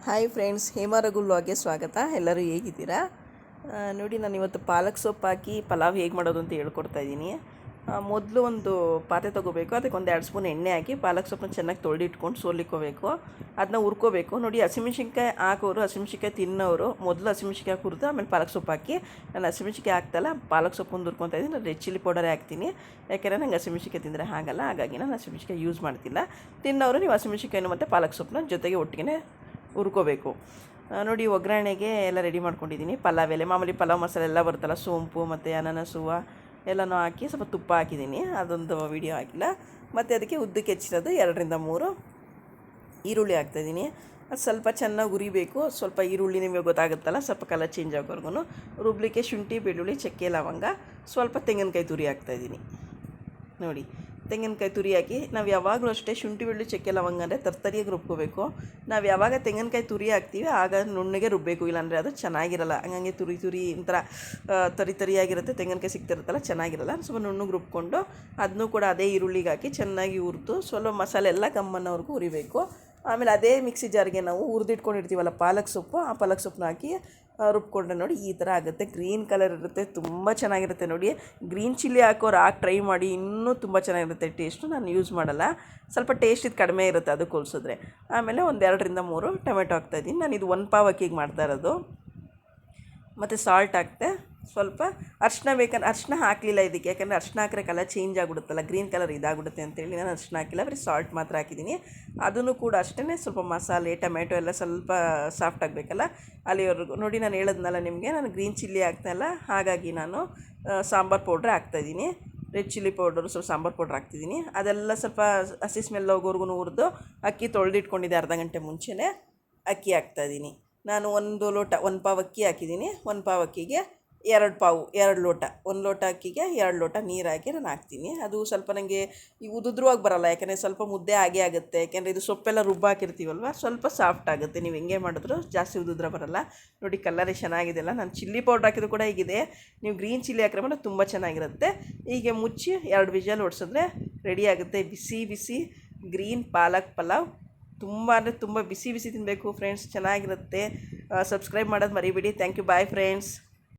Hi friends, Hema Raghu ವ್ಲಾಗ್ಗೆ ಸ್ವಾಗತ. ಎಲ್ಲರೂ ಹೇಗಿದ್ದೀರಾ? ನೋಡಿ, ನಾನು ಇವತ್ತು ಪಾಲಕ್ ಸೊಪ್ಪು ಹಾಕಿ ಪಲಾವ್ ಹೇಗೆ ಮಾಡೋದು ಅಂತ ಹೇಳ್ಕೊಡ್ತಾ ಇದ್ದೀನಿ. ಮೊದಲು ಒಂದು ಪಾತ್ರೆ ತೊಗೋಬೇಕು. ಅದಕ್ಕೆ ಒಂದು 2 ಸ್ಪೂನ್ ಎಣ್ಣೆ ಹಾಕಿ ಪಾಲಕ್ ಸೊಪ್ಪನ್ನ ಚೆನ್ನಾಗಿ ತೊಳೆದಿಟ್ಕೊಂಡು ಸೋಲಿಕ್ಕೋಬೇಕು. ಅದನ್ನ ಹುರ್ಕೋಬೇಕು. ನೋಡಿ, ಹಸಿಮೆಣ್ಸಿನ್ಕಾಯಿ ಹಾಕೋರು, ಹಸಿಮೆಣ್ಸಿನ್ಕಾಯಿ ತಿನ್ನೋರು ಮೊದಲು ಹಸಿಮೆಣ್ಸಿನ್ಕಾಯಿ ಹುರಿದು ಆಮೇಲೆ ಪಾಲಕ್ ಸೊಪ್ಪು ಹಾಕಿ, ನಾನು ಹಸಿಮೆಣ್ಸಿನ್ಕಾಯಿ ಹಾಕ್ತಲ್ಲ, ಪಾಲಕ್ ಸೊಪ್ಪು ಹುರ್ಕೊತಾ ಇದ್ದೀನಿ. ನಾನು ರೆಡ್ ಚಿಲ್ಲಿ ಪೌಡರೇ ಹಾಕ್ತೀನಿ, ಯಾಕೆಂದರೆ ನಂಗೆ ಹಸಿಮೆಣ್ಸಿನ್ಕಾಯಿ ತಿಂದರೆ ಹಾಗಲ್ಲ. ಹಾಗಾಗಿ ನಾನು ಹಸಿಮೆಣ್ಸಿನ್ಕಾಯಿ ಯೂಸ್ ಮಾಡ್ತಿಲ್ಲ. ತಿನ್ನೋರು ನೀವು ಹಸಿಮೆಣ್ಸಿನ್ಕಾಯಿನೂ ಮತ್ತು ಪಾಲಕ್ ಸೊಪ್ಪನ್ನ ಜೊತೆಗೆ ಒಟ್ಟಿಗೆ ಹುರ್ಕೋಬೇಕು. ನೋಡಿ, ಒಗ್ಗರಣೆಗೆ ಎಲ್ಲ ರೆಡಿ ಮಾಡ್ಕೊಂಡಿದ್ದೀನಿ. ಪಲಾವ್ ಎಲೆ, ಮಾಮೂಲಿ ಪಲಾವ್ ಮಸಾಲೆ ಎಲ್ಲ ಬರುತ್ತಲ್ಲ, ಸೋಂಪು ಮತ್ತು ಅನಾನಸು ಎಲ್ಲನೂ ಹಾಕಿ ಸ್ವಲ್ಪ ತುಪ್ಪ ಹಾಕಿದ್ದೀನಿ. ಅದೊಂದು ವಿಡಿಯೋ ಹಾಕಿಲ್ಲ. ಮತ್ತು ಅದಕ್ಕೆ ಉದ್ದಕ್ಕೆ ಹೆಚ್ಚಿರೋದು 2-3 ಈರುಳ್ಳಿ ಹಾಕ್ತಾಯಿದ್ದೀನಿ. ಅದು ಸ್ವಲ್ಪ ಚೆನ್ನಾಗಿ ಉರಿಬೇಕು. ಸ್ವಲ್ಪ ಈರುಳ್ಳಿ ನಿಮಗೆ ಗೊತ್ತಾಗುತ್ತಲ್ಲ, ಸ್ವಲ್ಪ ಕಲರ್ ಚೇಂಜ್ ಆಗೋವರೆಗೂ ರುಬ್ಲಿಕ್ಕೆ ಶುಂಠಿ, ಬೆಳ್ಳುಳ್ಳಿ, ಚಕ್ಕೆ, ಲವಂಗ, ಸ್ವಲ್ಪ ತೆಂಗಿನಕಾಯಿ ತುರಿ ಹಾಕ್ತಾಯಿದ್ದೀನಿ. ನೋಡಿ, ತೆಂಗಿನಕಾಯಿ ತುರಿ ಹಾಕಿ ನಾವು ಯಾವಾಗಲೂ ಅಷ್ಟೇ ಶುಂಠಿ, ಬೆಳ್ಳುಳ್ಳಿ, ಚಕ್ಕೆ, ಲವಂಗ ಅಂದರೆ ತರ್ತರಿಯಾಗಿ ರುಬ್ಕೋಬೇಕು. ನಾವು ಯಾವಾಗ ತೆಂಗಿನಕಾಯಿ ತುರಿ ಹಾಕ್ತೀವಿ ಆಗ ನುಣ್ಣಗೆ ರುಬ್ಬಬೇಕು, ಇಲ್ಲಾಂದರೆ ಅದು ಚೆನ್ನಾಗಿರಲ್ಲ. ಹಂಗಾಗಿ ತುರಿ ಒಂಥರ ತರಿಯಾಗಿರುತ್ತೆ. ತೆಂಗಿನಕಾಯಿ ಸಿಗ್ತಿರುತ್ತಲ್ಲ, ಚೆನ್ನಾಗಿರಲ್ಲ. ಸ್ವಲ್ಪ ನುಣ್ಣಗೆ ರುಬ್ಕೊಂಡು ಅದನ್ನೂ ಕೂಡ ಅದೇ ಈರುಳ್ಳಿಗೆ ಹಾಕಿ ಚೆನ್ನಾಗಿ ಹುರಿದು ಸ್ವಲ್ಪ ಮಸಾಲೆ ಎಲ್ಲ ಕಮ್ಮನ್ನವರೆಗೂ ಹುರಿಬೇಕು. ಆಮೇಲೆ ಅದೇ ಮಿಕ್ಸಿ ಜಾರ್ಗೆ ನಾವು ಹುರಿದಿಟ್ಕೊಂಡಿರ್ತೀವಲ್ಲ ಪಾಲಕ್ ಸೊಪ್ಪು, ಆ ಪಾಲಕ್ ಸೊಪ್ಪನ್ನ ಹಾಕಿ ರುಬ್ಕೊಂಡ್ರೆ ನೋಡಿ ಈ ಥರ ಆಗುತ್ತೆ. ಗ್ರೀನ್ ಕಲರ್ ಇರುತ್ತೆ, ತುಂಬ ಚೆನ್ನಾಗಿರುತ್ತೆ. ನೋಡಿ, ಗ್ರೀನ್ ಚಿಲ್ಲಿ ಹಾಕೋರು ಹಾಕಿ ಟ್ರೈ ಮಾಡಿ, ಇನ್ನೂ ತುಂಬ ಚೆನ್ನಾಗಿರುತ್ತೆ ಟೇಸ್ಟು. ನಾನು ಯೂಸ್ ಮಾಡಲ್ಲ, ಸ್ವಲ್ಪ ಟೇಸ್ಟ್ ಇದು ಕಡಿಮೆ ಇರುತ್ತೆ ಅದಕ್ಕೆ ಹೋಲಿಸಿದ್ರೆ. ಆಮೇಲೆ ಒಂದು 2-3 ಟೊಮೆಟೊ ಹಾಕ್ತಾಯಿದ್ದೀನಿ. ನಾನು ಇದು 1 ಪಾವ್ ಅಕ್ಕಿಗೆ ಮಾಡ್ತಾ ಇರೋದು. ಮತ್ತು ಸಾಲ್ಟ್ ಹಾಕ್ತೆ. ಸ್ವಲ್ಪ ಅರಿಶಿನ ಬೇಕಂದ್ರೆ ಅರಿಶಿನ ಹಾಕಲಿಲ್ಲ ಇದಕ್ಕೆ, ಯಾಕಂದರೆ ಅರಿಶಿನ ಹಾಕಿದ್ರೆ ಕಲರ್ ಚೇಂಜ್ ಆಗಿಬಿಡುತ್ತಲ್ಲ, ಗ್ರೀನ್ ಕಲರ್ ಇದಾಗ್ಬಿಡುತ್ತೆ ಅಂತೇಳಿ ನಾನು ಅರಿಶಿನ ಹಾಕಿಲ್ಲ, ಬರೀ ಸಾಲ್ಟ್ ಮಾತ್ರ ಹಾಕಿದ್ದೀನಿ. ಅದನ್ನು ಕೂಡ ಅಷ್ಟೇ ಸ್ವಲ್ಪ ಮಸಾಲೆ, ಟೊಮೆಟೊ ಎಲ್ಲ ಸ್ವಲ್ಪ ಸಾಫ್ಟ್ ಆಗಬೇಕಲ್ಲ ಅಲ್ಲಿವರೆಗೂ. ನೋಡಿ, ನಾನು ಹೇಳಿದ್ನಲ್ಲ ನಿಮಗೆ, ನಾನು ಗ್ರೀನ್ ಚಿಲ್ಲಿ ಹಾಕ್ತಾಯಿಲ್ಲ, ಹಾಗಾಗಿ ನಾನು ಸಾಂಬಾರು ಪೌಡ್ರ್ ಹಾಕ್ತಾಯಿದ್ದೀನಿ. ರೆಡ್ ಚಿಲ್ಲಿ ಪೌಡರು, ಸ್ವಲ್ಪ ಸಾಂಬಾರು ಪೌಡ್ರ್ ಹಾಕ್ತಿದ್ದೀನಿ. ಅದೆಲ್ಲ ಸ್ವಲ್ಪ ಹಸಿ ಸ್ಮೆಲ್ ಹೋಗೋವರೆಗೂ ಹುರಿದು ಅಕ್ಕಿ ತೊಳೆದಿಟ್ಕೊಂಡಿದ್ದೆ ಅರ್ಧ ಗಂಟೆ ಮುಂಚೆನೇ ಅಕ್ಕಿ ಹಾಕ್ತಾಯಿದ್ದೀನಿ. ನಾನು 1 ಲೋಟ 1 ಪಾವ್ ಅಕ್ಕಿ ಹಾಕಿದ್ದೀನಿ. 1 ಪಾವ್ ಅಕ್ಕಿಗೆ 2 ಲೋಟ, 1 ಲೋಟ ಅಕ್ಕಿಗೆ 2 ಲೋಟ ನೀರು ಹಾಕಿ ನಾನು ಹಾಕ್ತೀನಿ. ಅದು ಸ್ವಲ್ಪ ನನಗೆ ಈ ಉದುದ್ರವಾಗಿ ಬರೋಲ್ಲ, ಯಾಕೆಂದರೆ ಸ್ವಲ್ಪ ಮುದ್ದೆ ಆಗೇ ಆಗುತ್ತೆ. ಯಾಕೆಂದರೆ ಇದು ಸೊಪ್ಪೆಲ್ಲ ಹಾಕಿರ್ತೀವಲ್ವ, ಸ್ವಲ್ಪ ಸಾಫ್ಟ್ ಆಗುತ್ತೆ. ನೀವು ಹೆಂಗೆ ಮಾಡಿದ್ರು ಜಾಸ್ತಿ ಉದುದ್ರ ಬರೋಲ್ಲ. ನೋಡಿ, ಕಲರೇ ಚೆನ್ನಾಗಿದೆಯಲ್ಲ. ನಾನು ಚಿಲ್ಲಿ ಪೌಡ್ರ್ ಹಾಕಿದ್ದು ಕೂಡ ಹೀಗಿದೆ. ನೀವು ಗ್ರೀನ್ ಚಿಲ್ಲಿ ಹಾಕಿದ್ರೆ ಮಾತ್ರ ತುಂಬ ಚೆನ್ನಾಗಿರುತ್ತೆ. ಹೀಗೆ ಮುಚ್ಚಿ 2 ವಿಷಲ್ ಹೊಡ್ಸಿದ್ರೆ ರೆಡಿ ಆಗುತ್ತೆ. ಬಿಸಿ ಬಿಸಿ ಗ್ರೀನ್ ಪಾಲಕ್ ಪಲಾವ್. ತುಂಬ ಅಂದರೆ ತುಂಬ ಬಿಸಿ ಬಿಸಿ ತಿನ್ನಬೇಕು ಫ್ರೆಂಡ್ಸ್, ಚೆನ್ನಾಗಿರುತ್ತೆ. ಸಬ್ಸ್ಕ್ರೈಬ್ ಮಾಡೋದು ಮರಿಬೇಡಿ. Thank you. Bye friends.